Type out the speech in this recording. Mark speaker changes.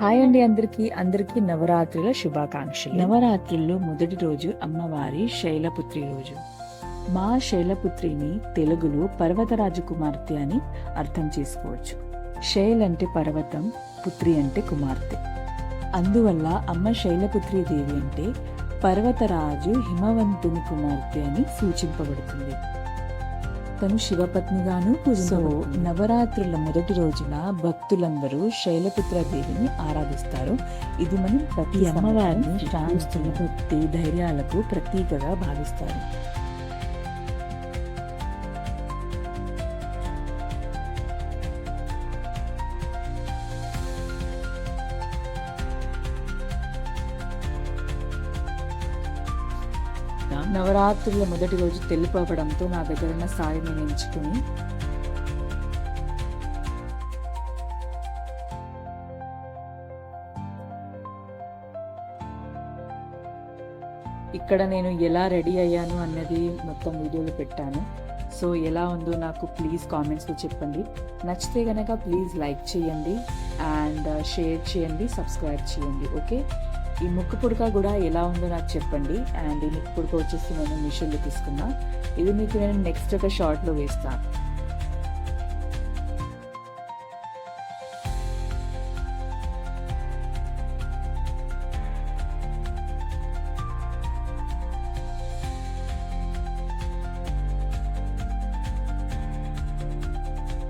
Speaker 1: Hi అండి అందరికీ నవరాత్రుల శుభాకాంక్షలు. నవరాత్రుల్లో మొదటి రోజు అమ్మవారి శైలపుత్రి రోజు. మా శైలపుత్రిని తెలుగులో పర్వతరాజు కుమార్తె అని అర్థం చేసుకోవచ్చు. శైల్ అంటే పర్వతం, పుత్రి అంటే కుమార్తె. అందువల్ల అమ్మ శైలపుత్రి దేవి అంటే పర్వతరాజు హిమవంతుని కుమార్తె అని సూచింపబడుతుంది. తను శివపత్నిగాను పూజించబడుతుంది. నవరాత్రుల మొదటి రోజున భక్తులందరూ శైలపుత్ర దేవిని ఆరాధిస్తారు. ఇది మనం ప్రతి అమ్మవారిని శాంతుల భక్తి ధైర్యాలకు ప్రతీకగా భావిస్తారు. నవరాత్రుల మొదటి రోజు తెలుపు అవ్వడంతో నా దగ్గర ఉన్న సారీ నేను ఎంచుకుని ఇక్కడ నేను ఎలా రెడీ అయ్యాను అన్నది మొత్తం వీడియోలో పెట్టాను. సో ఎలా ఉందో నాకు ప్లీజ్ కామెంట్స్లో చెప్పండి. నచ్చితే కనుక ప్లీజ్ లైక్ చేయండి అండ్ షేర్ చేయండి, సబ్స్క్రైబ్ చేయండి. ఓకే, ఈ ముక్కు పుడక కూడా ఎలా ఉందో నాకు చెప్పండి. అండ్ ఈ ముక్కు పుడక వచ్చేసి నేను మీషోలో తీసుకున్నా. ఇది మీకు నేను నెక్స్ట్ ఒక షార్ట్లో వేస్తాను.